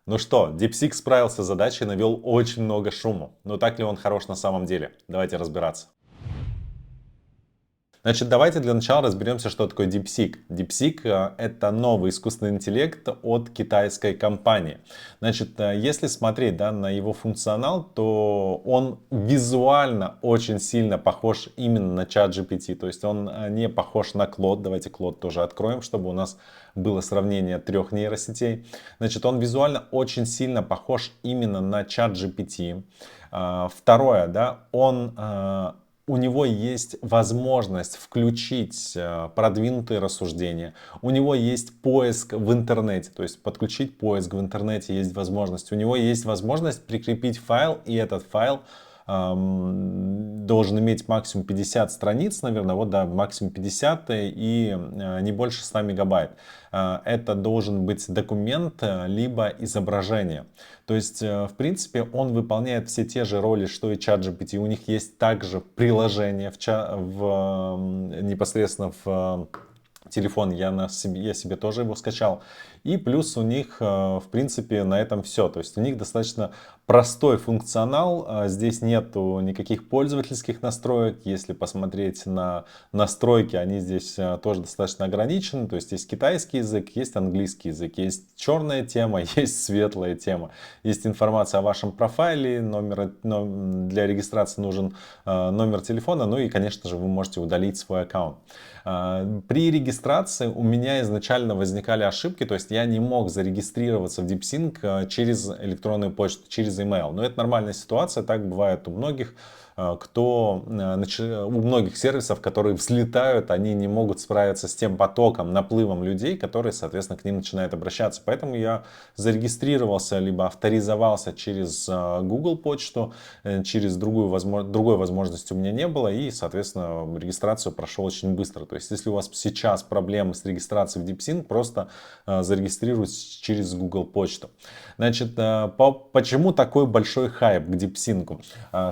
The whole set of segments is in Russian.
Ну что, DeepSeek справился с задачей и навел очень много шума. Но так ли он хорош на самом деле? Давайте разбираться. Значит, давайте для начала разберемся, что такое DeepSeek. DeepSeek это новый искусственный интеллект от китайской компании. Значит, если смотреть, да, на его функционал, то он визуально очень сильно похож именно на ChatGPT. То есть он не похож на Claude. Давайте Claude тоже откроем, чтобы у нас было сравнение трех нейросетей. Значит, он визуально очень сильно похож именно на ChatGPT. Второе, да, у него есть возможность включить продвинутые рассуждения. У него есть поиск в интернете, то есть подключить поиск в интернете есть возможность. У него есть возможность прикрепить файл, и этот файл должен иметь максимум 50 страниц, наверное, вот да, максимум 50 и не больше 100 мегабайт. Это должен быть документ, либо изображение. То есть, в принципе, он выполняет все те же роли, что и ChatGPT. У них есть также приложение непосредственно в телефон, я себе тоже его скачал. И плюс у них, в принципе, на этом все. То есть у них достаточно простой функционал. Здесь нету никаких пользовательских настроек. Если посмотреть на настройки, они здесь тоже достаточно ограничены. То есть есть китайский язык, есть английский язык, есть черная тема, есть светлая тема. Есть информация о вашем профайле, для регистрации нужен номер телефона. Ну и, конечно же, вы можете удалить свой аккаунт. При регистрации у меня изначально возникали ошибки, то есть я не мог зарегистрироваться в DeepSync через электронную почту, через email. Но это нормальная ситуация, так бывает у многих. У многих сервисов, которые взлетают, они не могут справиться с тем потоком, наплывом людей, которые, соответственно, к ним начинают обращаться. Поэтому я зарегистрировался, либо авторизовался через Google почту, через другой возможности у меня не было, и, соответственно, регистрацию прошел очень быстро. То есть, если у вас сейчас проблемы с регистрацией в DeepSync, просто зарегистрируйтесь через Google почту. Значит, почему такой большой хайп к DeepSync?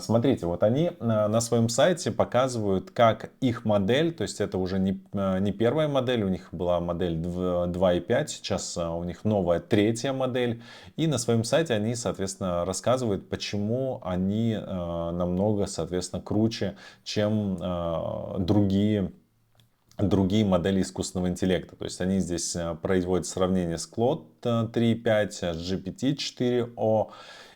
Смотрите, вот они на своем сайте показывают, как их модель, то есть это уже не первая модель, у них была модель 2.5, сейчас у них новая третья модель. И на своем сайте они, соответственно, рассказывают, почему они намного, соответственно, круче, чем другие модели искусственного интеллекта. То есть они здесь производят сравнение с Claude 3.5, с GPT-4o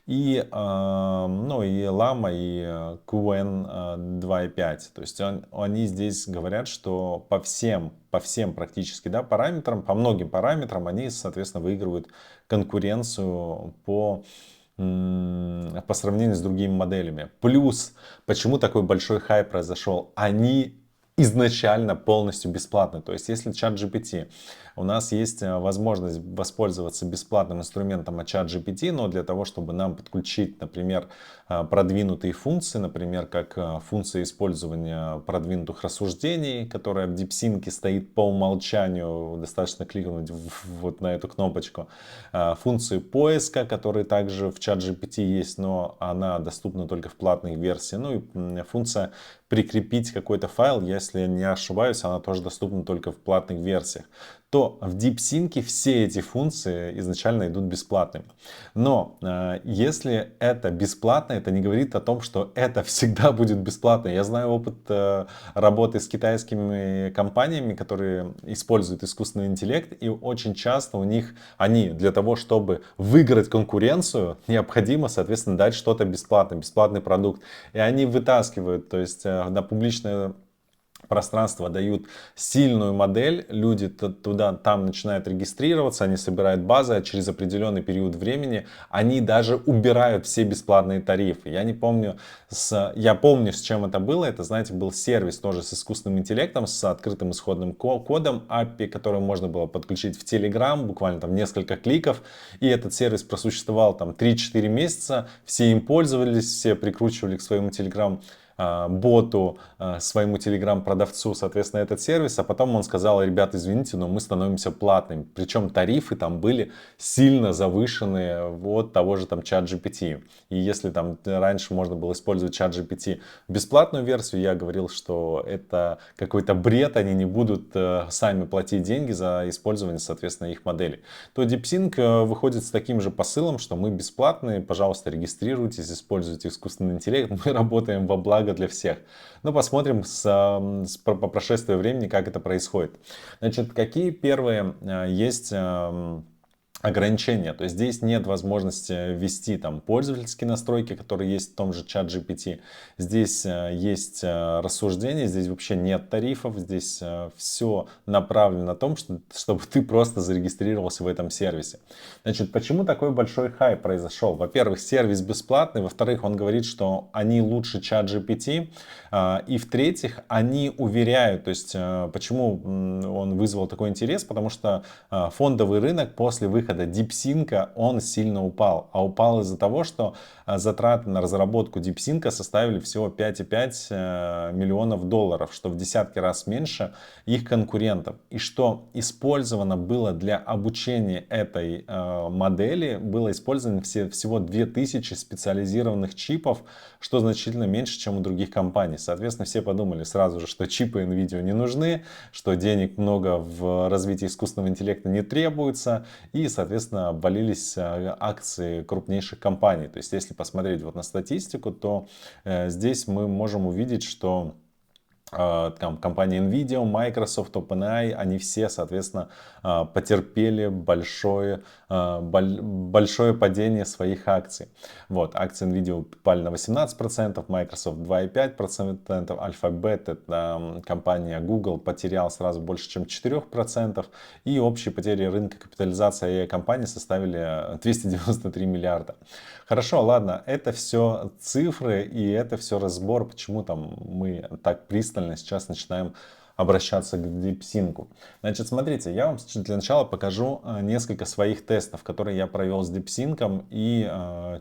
и Llama и QN 2.5. То есть они здесь говорят, что по всем практически, да, параметрам, по многим параметрам они, соответственно, выигрывают конкуренцию по сравнению с другими моделями. Плюс, почему такой большой хайп произошел? Они изначально полностью бесплатны. То есть, если ChatGPT, у нас есть возможность воспользоваться бесплатным инструментом от ChatGPT, но для того, чтобы нам подключить, например, продвинутые функции, например, как функция использования продвинутых рассуждений, которая в DeepSync стоит по умолчанию, достаточно кликнуть вот на эту кнопочку, функцию поиска, которая также в ChatGPT есть, но она доступна только в платных версиях, ну и функция прикрепить какой-то файл, если не ошибаюсь, она тоже доступна только в платных версиях, то в DeepSync все эти функции изначально идут бесплатными. Но если это бесплатно, это не говорит о том, что это всегда будет бесплатно. Я знаю опыт работы с китайскими компаниями, которые используют искусственный интеллект, и очень часто они для того, чтобы выиграть конкуренцию, необходимо, соответственно, дать что-то бесплатно, бесплатный продукт. И они вытаскивают, то есть на публичное пространство дают сильную модель, люди там начинают регистрироваться, они собирают базы, а через определенный период времени они даже убирают все бесплатные тарифы. Я помню, с чем это было. Это, знаете, был сервис тоже с искусственным интеллектом, с открытым исходным кодом API, который можно было подключить в Telegram, буквально там несколько кликов. И этот сервис просуществовал там 3-4 месяца, все им пользовались, все прикручивали к своему Telegram боту, своему телеграм-продавцу, соответственно, этот сервис, а потом он сказал: ребята, извините, но мы становимся платными. Причем тарифы там были сильно завышенные от того же там ChatGPT. И если там раньше можно было использовать ChatGPT бесплатную версию, я говорил, что это какой-то бред, они не будут сами платить деньги за использование, соответственно, их моделей. То DeepSync выходит с таким же посылом, что мы бесплатные, пожалуйста, регистрируйтесь, используйте искусственный интеллект, мы работаем во благо для всех. Но посмотрим по прошествии времени, как это происходит. Значит, какие первые есть ограничения. То есть здесь нет возможности ввести там пользовательские настройки, которые есть в том же ChatGPT. Здесь есть рассуждения, здесь вообще нет тарифов, здесь все направлено на том, чтобы ты просто зарегистрировался в этом сервисе. Значит, почему такой большой хайп произошел? Во-первых, сервис бесплатный, во-вторых, он говорит, что они лучше ChatGPT, и в-третьих, они уверяют, то есть почему он вызвал такой интерес, потому что фондовый рынок после выхода DeepSync он сильно упал. А упал из-за того, что затраты на разработку DeepSync составили всего 5,5 миллионов долларов, что в десятки раз меньше их конкурентов. И что использовано было для обучения этой модели, было использовано всего 2000 специализированных чипов, что значительно меньше, чем у других компаний. Соответственно, все подумали сразу же, что чипы NVIDIA не нужны, что денег много в развитии искусственного интеллекта не требуется, и, соответственно, обвалились акции крупнейших компаний. То есть, если посмотреть вот на статистику, то здесь мы можем увидеть, что там компании NVIDIA, Microsoft, OpenAI, они все, соответственно, потерпели большое падение своих акций. Вот, акции NVIDIA упали на 18%, Microsoft 2,5%, Alphabet, это компания Google, потерял сразу больше, чем 4%, и общие потери рынка капитализации компании составили 293 миллиарда. Хорошо, ладно, это все цифры и это все разбор, почему там мы так пристально сейчас начинаем обращаться к DeepSync. Значит, смотрите, я вам для начала покажу несколько своих тестов, которые я провел с DeepSync и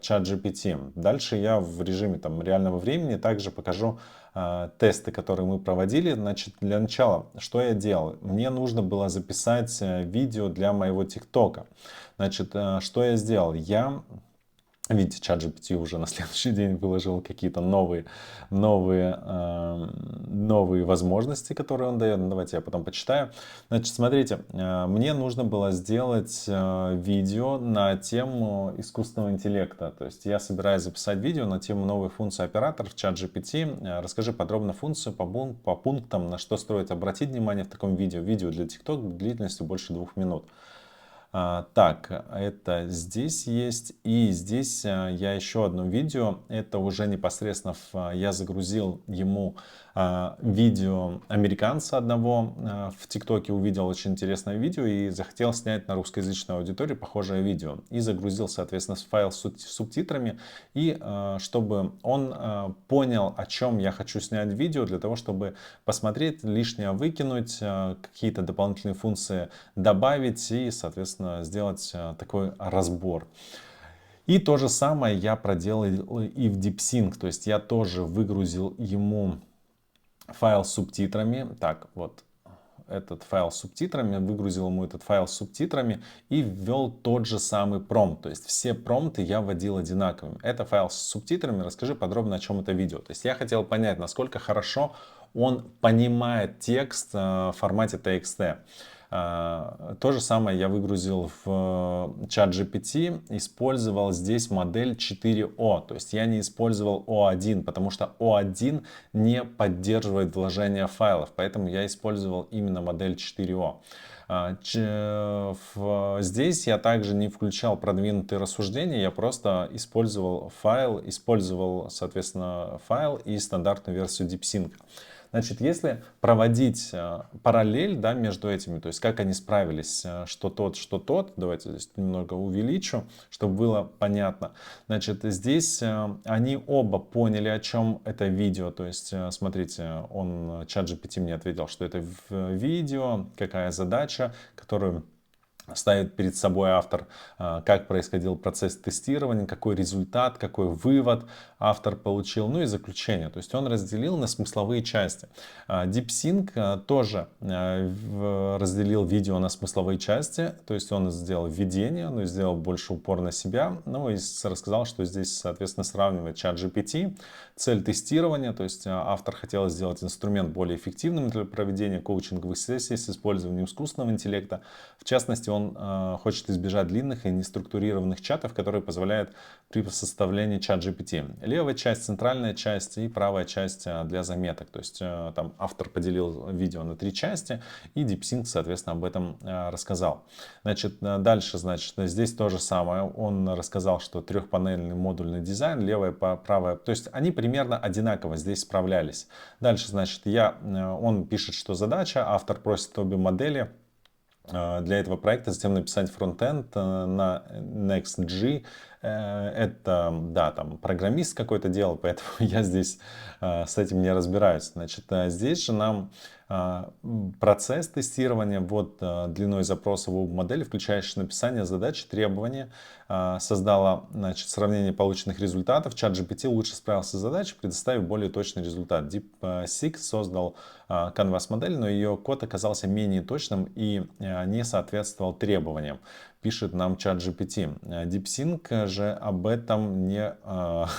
ChatGPT. Дальше я в режиме там реального времени также покажу тесты, которые мы проводили. Значит, для начала, что я делал? Мне нужно было записать видео для моего ТикТока. Значит, что я сделал? Видите, ChatGPT уже на следующий день выложил какие-то новые возможности, которые он дает. Давайте я потом почитаю. Значит, смотрите, мне нужно было сделать видео на тему искусственного интеллекта. То есть я собираюсь записать видео на тему новой функции операторов ChatGPT. Расскажи подробно функцию по пунктам, на что стоит обратить внимание в таком видео. Видео для TikTok длительностью больше 2 минут. Так, это здесь есть. И здесь я еще одно видео. Это уже непосредственно я загрузил ему видео американца одного в ТикТоке, увидел очень интересное видео и захотел снять на русскоязычную аудиторию похожее видео. И загрузил, соответственно, файл с субтитрами. И чтобы он понял, о чем я хочу снять видео, для того, чтобы посмотреть, лишнее выкинуть, какие-то дополнительные функции добавить и, соответственно, сделать такой разбор. И то же самое я проделал и в DeepSync. То есть я тоже выгрузил ему файл с субтитрами. Так, вот этот файл с субтитрами, выгрузил ему этот файл с субтитрами и ввел тот же самый промпт. То есть все промпты я вводил одинаковыми. Это файл с субтитрами, расскажи подробно, о чем это видео. То есть я хотел понять, насколько хорошо он понимает текст в формате TXT. То же самое я выгрузил в ChatGPT, использовал здесь модель 4O, то есть я не использовал O1, потому что O1 не поддерживает вложение файлов, поэтому я использовал именно модель 4O. Здесь я также не включал продвинутые рассуждения, я просто использовал соответственно, файл и стандартную версию DeepSync. Значит, если проводить параллель, да, между этими, то есть как они справились, что тот, давайте здесь немного увеличу, чтобы было понятно. Значит, здесь они оба поняли, о чем это видео, то есть, смотрите, ChatGPT мне ответил, что это видео, какая задача, которую ставит перед собой автор, как происходил процесс тестирования, какой результат, какой вывод автор получил, ну и заключение. То есть он разделил на смысловые части. DeepSync тоже разделил видео на смысловые части, то есть он сделал введение, но сделал больше упор на себя, ну и рассказал, что здесь, соответственно, сравнивает ChatGPT, цель тестирования, то есть автор хотел сделать инструмент более эффективным для проведения коучинговых сессий с использованием искусственного интеллекта. В частности, он хочет избежать длинных и неструктурированных чатов, которые позволяют при составлении чат GPT. Левая часть, центральная часть и правая часть для заметок. То есть там автор поделил видео на 3 части, и DeepSync, соответственно, об этом рассказал. Значит, дальше, значит, здесь то же самое. Он рассказал, что трехпанельный модульный дизайн, левая, правая, то есть они примерно одинаково здесь справлялись. Дальше, значит, он пишет, что задача, автор просит обе модели для этого проекта затем написать фронтенд на Next.js. Это, да, там программист какой-то делал, поэтому я здесь с этим не разбираюсь. Значит, здесь же нам процесс тестирования, вот длиной запроса в оба модели, включающий написание задачи, требования, создала, значит, сравнение полученных результатов. ChatGPT лучше справился с задачей, предоставив более точный результат. DeepSeek создал Canvas модель, но ее код оказался менее точным и не соответствовал требованиям, пишет нам ChatGPT. DeepSync же об этом не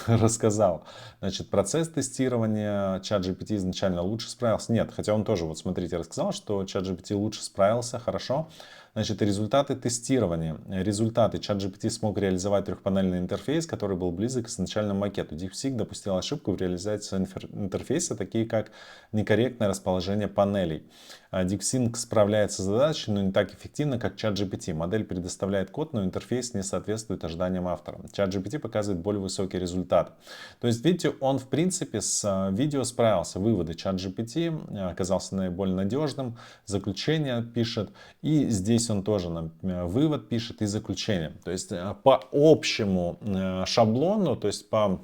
рассказал. Значит, процесс тестирования ChatGPT изначально лучше справился. Нет, хотя он тоже, вот смотрите, рассказал, что ChatGPT лучше справился, хорошо. Значит, результаты тестирования. Результаты. ChatGPT смог реализовать трехпанельный интерфейс, который был близок к изначальному макету. DeepSeek допустил ошибку в реализации интерфейса, такие как некорректное расположение панелей. DeepSync справляется с задачей, но не так эффективно, как ChatGPT. Модель предоставляет код, но интерфейс не соответствует ожиданиям автора. ChatGPT показывает более высокий результат. То есть, видите, он в принципе с видео справился. Выводы ChatGPT оказался наиболее надежным. Заключение пишет. И здесь он тоже нам вывод пишет и заключение. То есть по общему шаблону, то есть по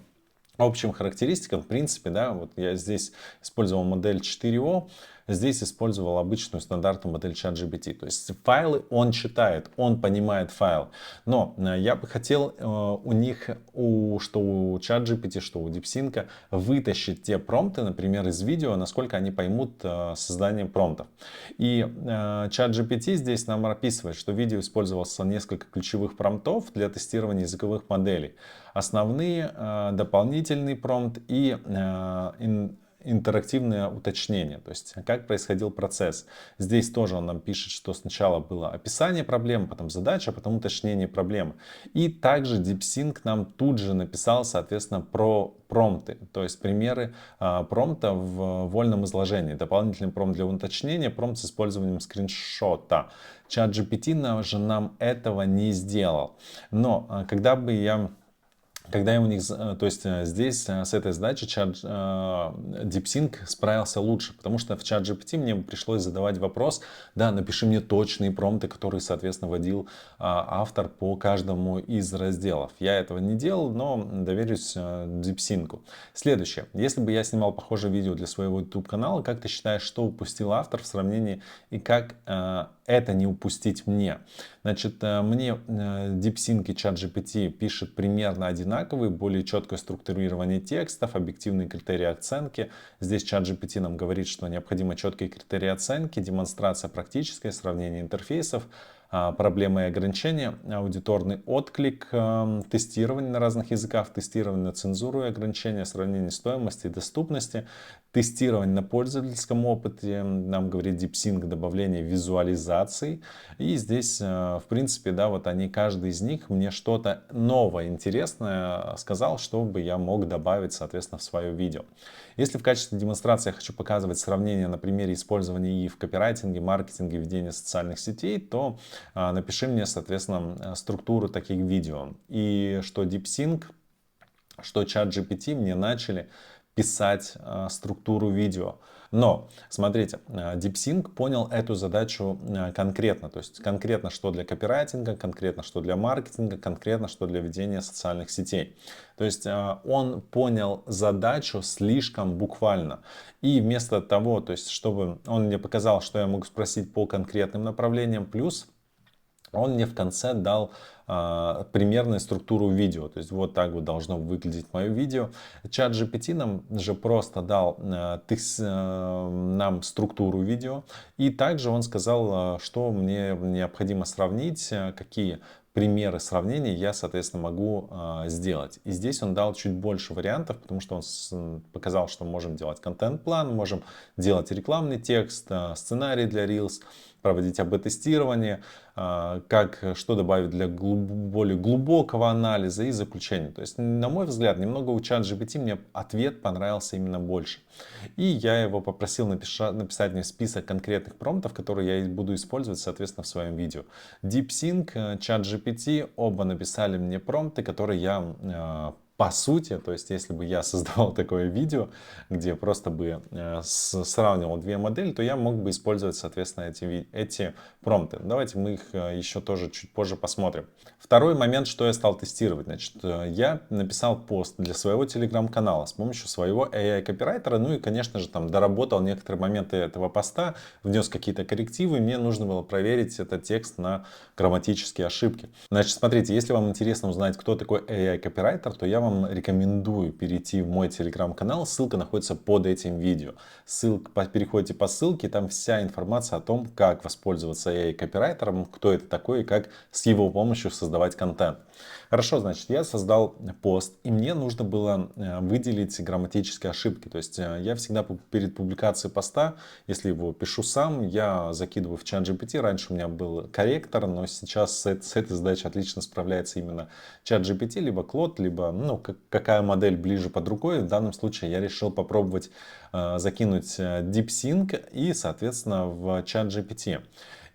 общим характеристикам, в принципе, да, вот я здесь использовал модель 4O, здесь использовал обычную стандартную модель ChatGPT. То есть файлы он читает, он понимает файл. Но я бы хотел у них, что у ChatGPT, что у DeepSync, вытащить те промпты, например, из видео, насколько они поймут создание промптов. И ChatGPT здесь нам описывает, что в видео использовался несколько ключевых промптов для тестирования языковых моделей. Основные, дополнительный промпт и интерактивное уточнение, то есть как происходил процесс. Здесь тоже он нам пишет, что сначала было описание проблемы, потом задача, потом уточнение проблемы. И также DeepSync нам тут же написал, соответственно, про промпты, то есть примеры промпта в вольном изложении. Дополнительный промпт для уточнения, промпт с использованием скриншота. ChatGPT же нам этого не сделал. Но когда я у них, то есть здесь с этой задачей DeepSync справился лучше, потому что в ChatGPT мне пришлось задавать вопрос, да, напиши мне точные промпты, которые, соответственно, вводил автор по каждому из разделов. Я этого не делал, но доверюсь DeepSync. Следующее. Если бы я снимал похожее видео для своего YouTube канала, как ты считаешь, что упустил автор в сравнении и как это не упустить мне? Значит, мне DeepSync и ChatGPT пишут примерно одинаковые, более четкое структурирование текстов, объективные критерии оценки. Здесь ChatGPT нам говорит, что необходимы четкие критерии оценки, демонстрация практическая, сравнение интерфейсов, проблемы и ограничения, аудиторный отклик, тестирование на разных языках, тестирование на цензуру и ограничения, сравнение стоимости и доступности, тестирование на пользовательском опыте, нам говорит DeepSync, добавление визуализаций. И здесь, в принципе, да, вот они, каждый из них мне что-то новое, интересное сказал, чтобы я мог добавить, соответственно, в свое видео. Если в качестве демонстрации я хочу показывать сравнение на примере использования ИИ в копирайтинге, маркетинге, ведении социальных сетей, то напиши мне, соответственно, структуру таких видео. И что DeepSync, что ChatGPT мне начали писать структуру видео. Но, смотрите, DeepSync понял эту задачу конкретно. То есть конкретно, что для копирайтинга, конкретно, что для маркетинга, конкретно, что для ведения социальных сетей. То есть он понял задачу слишком буквально. И вместо того, то есть, чтобы он мне показал, что я могу спросить по конкретным направлениям, плюс он мне в конце дал примерную структуру видео. То есть вот так вот должно выглядеть мое видео. Чат GPT нам же просто дал нам структуру видео. И также он сказал, что мне необходимо сравнить, какие примеры сравнений я, соответственно, могу сделать. И здесь он дал чуть больше вариантов, потому что он показал, что мы можем делать контент-план, можем делать рекламный текст, сценарий для Reels, проводить АБ-тестирование, что добавить для более глубокого анализа и заключения. То есть, на мой взгляд, немного у ChatGPT мне ответ понравился именно больше. И я его попросил написать мне список конкретных промптов, которые я буду использовать, соответственно, в своем видео. DeepSync, ChatGPT, оба написали мне промпты, которые я по сути, то есть если бы я создавал такое видео, где просто бы сравнивал две модели, то я мог бы использовать, соответственно, эти промпты. Давайте мы их еще тоже чуть позже посмотрим. Второй момент, что я стал тестировать. Значит, я написал пост для своего телеграм-канала с помощью своего AI-копирайтера, ну и, конечно же, там доработал некоторые моменты этого поста, внес какие-то коррективы, и мне нужно было проверить этот текст на грамматические ошибки. Значит, смотрите, если вам интересно узнать, кто такой AI-копирайтер, то я вам рекомендую перейти в мой телеграм-канал, ссылка находится под этим видео. Переходите по ссылке, там вся информация о том, как воспользоваться AI-копирайтером, кто это такой и как с его помощью создавать контент. Хорошо, значит, я создал пост, и мне нужно было выделить грамматические ошибки. То есть я всегда перед публикацией поста, если его пишу сам, я закидываю в чат GPT. Раньше у меня был корректор, но сейчас с этой задачей отлично справляется именно чат GPT, либо Claude, либо какая модель ближе под рукой. В данном случае я решил попробовать закинуть DeepSync и, соответственно, в чат GPT.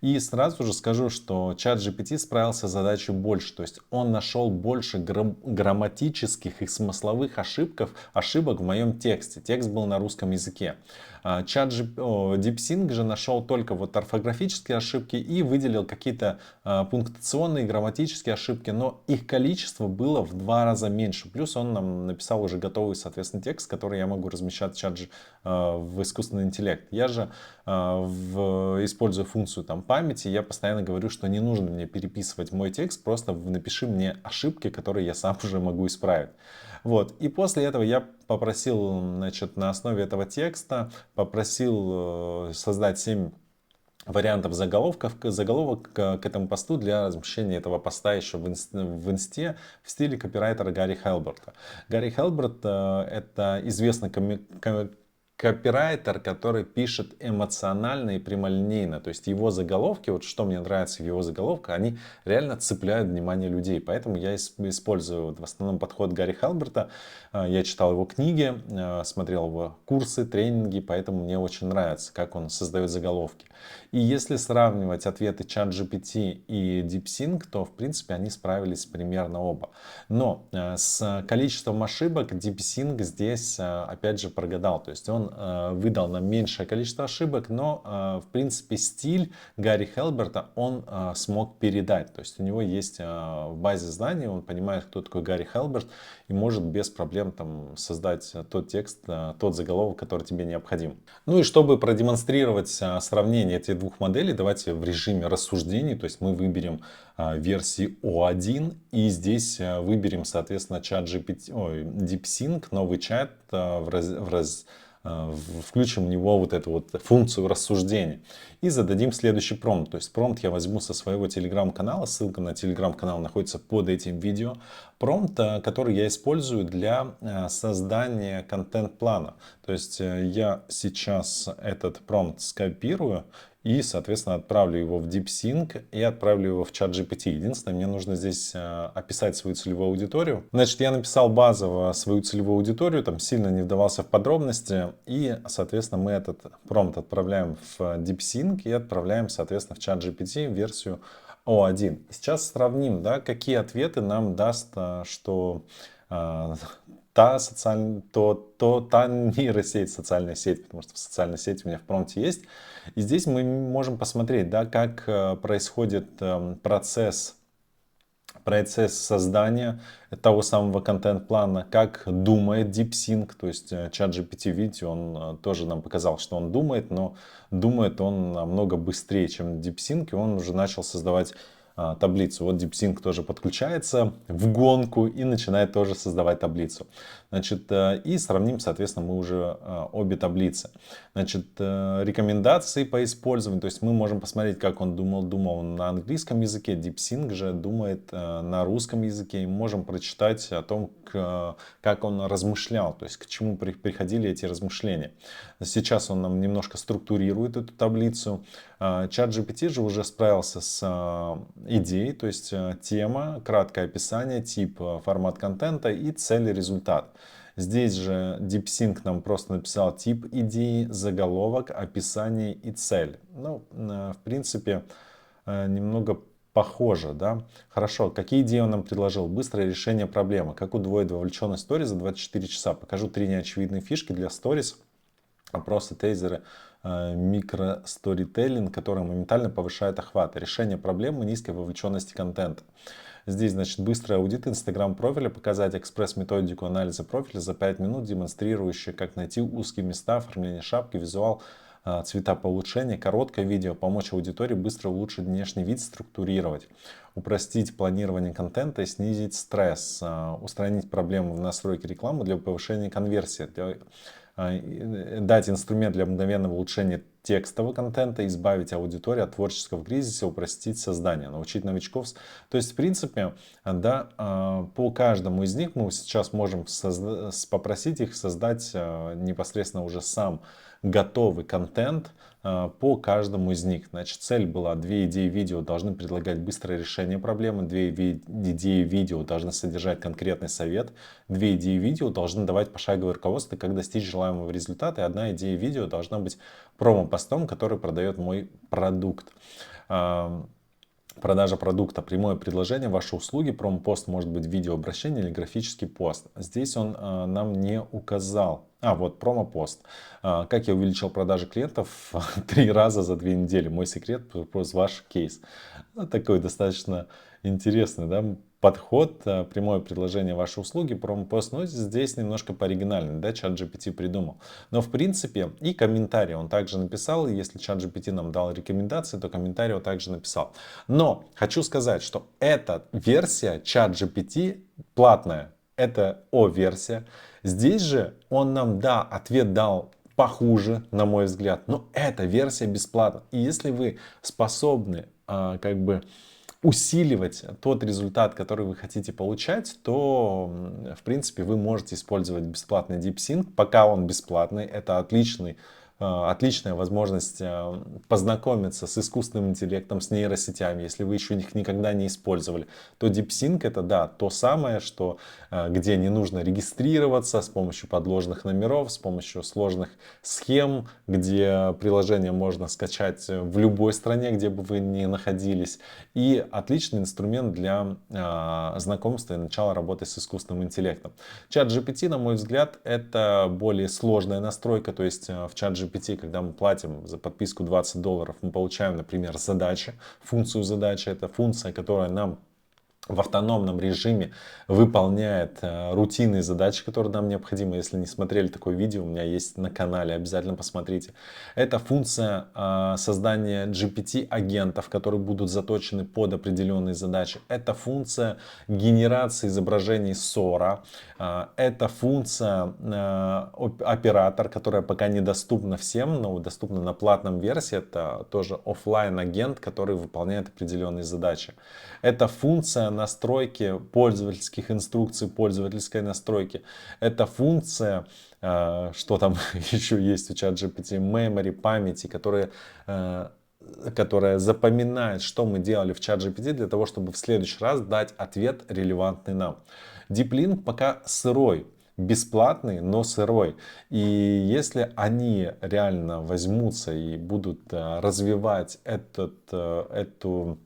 И сразу же скажу, что чат GPT справился с задачей больше. То есть он нашел больше грамматических и смысловых ошибок в моем тексте. Текст был на русском языке. DeepSync же нашел только вот орфографические ошибки и выделил какие-то пунктуационные, грамматические ошибки, но их количество было в 2 раза меньше. Плюс он нам написал уже готовый, соответственно, текст, который я могу размещать в искусственный интеллект. Я же используя функцию памяти, я постоянно говорю, что не нужно мне переписывать мой текст, просто напиши мне ошибки, которые я сам уже могу исправить. Вот. И после этого я попросил, значит, на основе этого текста, попросил создать 7 вариантов заголовок к этому посту для размещения этого поста еще в инсте в стиле копирайтера Гарри Хелберта. Гарри Хелберт это известный копирайтер, который пишет эмоционально и прямолинейно. То есть его заголовки, вот что мне нравится в его заголовках, они реально цепляют внимание людей. Поэтому я использую в основном подход Гарри Хелберта. Я читал его книги, смотрел его курсы, тренинги, поэтому мне очень нравится, как он создает заголовки. И если сравнивать ответы ChatGPT и DeepSync, то в принципе они справились примерно оба. Но с количеством ошибок DeepSync здесь опять же прогадал. То есть он выдал нам меньшее количество ошибок, но в принципе стиль Гарри Хелберта он смог передать. То есть у него есть в базе знаний, он понимает, кто такой Гарри Хелберт, и может без проблем создать тот текст, тот заголовок, который тебе необходим. Ну и чтобы продемонстрировать сравнение этих двух моделей, давайте в режиме рассуждений, то есть мы выберем версии O1 и здесь выберем, соответственно, DeepSync, новый чат, включим в него вот эту вот функцию рассуждения и зададим следующий промпт. То есть промпт я возьму со своего телеграм-канала, ссылка на телеграм-канал находится под этим видео. Промпт, который я использую для создания контент-плана. То есть я сейчас этот промпт скопирую и, соответственно, отправлю его в DeepSync и отправлю его в чат GPT. Единственное, мне нужно здесь описать свою целевую аудиторию. Значит, я написал базово свою целевую аудиторию, там сильно не вдавался в подробности. И, соответственно, мы этот промпт отправляем в DeepSync и отправляем, соответственно, в чат GPT версию O1. Сейчас сравним, да, какие ответы нам даст, что та нейросеть, социальная сеть, потому что в социальной сети у меня в промпте есть. И здесь мы можем посмотреть, да, как происходит процесс создания того самого контент-плана, как думает DeepSync, то есть чат GPT, видите, он тоже нам показал, что он думает, но думает он намного быстрее, чем DeepSync, и он уже начал создавать таблицу. Вот DeepSync тоже подключается в гонку и начинает тоже создавать таблицу. Значит, и сравним, соответственно, мы уже обе таблицы. Значит, рекомендации по использованию. То есть мы можем посмотреть, как он думал на английском языке. DeepSync же думает на русском языке. И мы можем прочитать о том, как он размышлял, то есть к чему приходили эти размышления. Сейчас он нам немножко структурирует эту таблицу. ChatGPT же уже справился с идеей, то есть тема, краткое описание, тип, формат контента и цель и результат. Здесь же DeepSync нам просто написал тип идеи, заголовок, описание и цель. Ну, в принципе, немного похоже, да? Хорошо, какие идеи он нам предложил? Быстрое решение проблемы. Как удвоить вовлеченность stories за 24 часа? Покажу 3 неочевидные фишки для stories. Опросы, тейзеры, микросторителлинг, который моментально повышает охват. Решение проблемы низкой вовлеченности контента. Здесь, значит, быстрый аудит Instagram профиля, показать экспресс-методику анализа профиля за 5 минут, демонстрирующая, как найти узкие места, оформление шапки, визуал, цвета по улучшению, короткое видео, помочь аудитории быстро улучшить внешний вид, структурировать, упростить планирование контента и снизить стресс, устранить проблемы в настройке рекламы для повышения конверсии, дать инструмент для мгновенного улучшения текстового контента, избавить аудиторию от творческого кризиса, упростить создание, научить новичков. То есть, в принципе, да, по каждому из них мы сейчас можем попросить их создать непосредственно уже сам готовый контент по каждому из них. Значит, цель была: 2 идеи видео должны предлагать быстрое решение проблемы, 2 идеи видео должны содержать конкретный совет, 2 идеи видео должны давать пошаговое руководство, как достичь желаемого результата, и 1 идея видео должна быть промо-постом, который продает мой продукт. Продажа продукта, прямое предложение, ваши услуги, промо-пост может быть видеообращение или графический пост. Здесь он нам не указал. Вот промо-пост. Как я увеличил продажи клиентов 3 раза за 2 недели. Мой секрет – ваш кейс. Такой достаточно интересный, да, подход, прямое предложение, ваши услуги, промо-пост. Но здесь немножко пооригинальный, да, ChatGPT придумал. Но в принципе и комментарий он также написал. И если ChatGPT нам дал рекомендации, то комментарий он также написал. Но хочу сказать, что эта версия ChatGPT платная. Это О-версия. Здесь же он нам, да, ответ дал похуже, на мой взгляд. Но эта версия бесплатна. И если вы способны как бы усиливать тот результат, который вы хотите получать, то, в принципе, вы можете использовать бесплатный DeepSync. Пока он бесплатный, это отличная возможность познакомиться с искусственным интеллектом, с нейросетями. Если вы еще их никогда не использовали, то DeepSync это, да, то самое, что, где не нужно регистрироваться с помощью подложных номеров, с помощью сложных схем, где приложение можно скачать в любой стране, где бы вы ни находились. И отличный инструмент для знакомства и начала работы с искусственным интеллектом. ChatGPT, на мой взгляд, это более сложная настройка. То есть в ChatGPT, когда мы платим за подписку $20, мы получаем, например, задачи, функцию задачи. Это функция, которая нам в автономном режиме выполняет рутинные задачи, которые нам необходимы. Если не смотрели такое видео, у меня есть на канале, обязательно посмотрите. Это функция создания GPT-агентов, которые будут заточены под определенные задачи. Это функция генерации изображений Sora. Это функция оператор, которая пока недоступна всем, но доступна на платном версии. Это тоже офлайн агент, который выполняет определенные задачи. Это функция настройки пользовательских инструкций, пользовательской настройки. Это функция, что там еще есть у ChatGPT, memory, памяти, которая запоминает, что мы делали в ChatGPT для того, чтобы в следующий раз дать ответ релевантный нам. DeepLink пока сырой. Бесплатный, но сырой. И если они реально возьмутся и будут развивать эту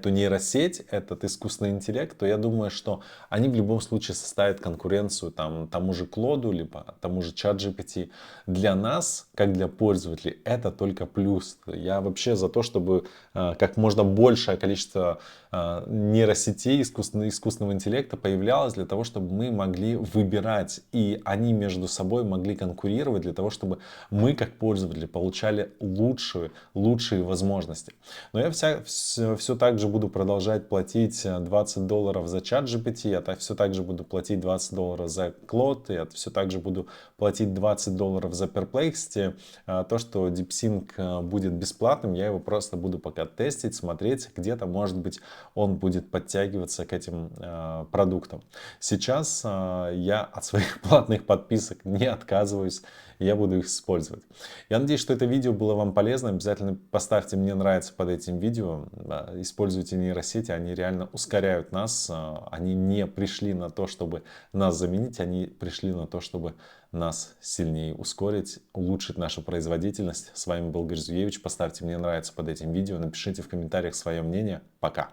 нейросеть, этот искусственный интеллект, то я думаю, что они в любом случае составят конкуренцию тому же Клоду, либо тому же ChatGPT. Для нас, как для пользователей, это только плюс. Я вообще за то, чтобы как можно большее количество нейросетей, искусственного интеллекта появлялось для того, чтобы мы могли выбирать, и они между собой могли конкурировать для того, чтобы мы, как пользователи, получали лучшие возможности. Но я все так также буду продолжать платить $20 за ChatGPT, я все так же буду платить $20 за Claude, я все так же буду платить $20 за Perplexity. То, что DeepSync будет бесплатным, я его просто буду пока тестить, смотреть, где-то, может быть, он будет подтягиваться к этим продуктам. Сейчас я от своих платных подписок не отказываюсь, я буду их использовать. Я надеюсь, что это видео было вам полезно. Обязательно поставьте «Мне нравится» под этим видео. Используйте нейросети, они реально ускоряют нас. Они не пришли на то, чтобы нас заменить, они пришли на то, чтобы нас сильнее ускорить, улучшить нашу производительность. С вами был Игорь Зуевич. Поставьте «Мне нравится» под этим видео, напишите в комментариях свое мнение. Пока!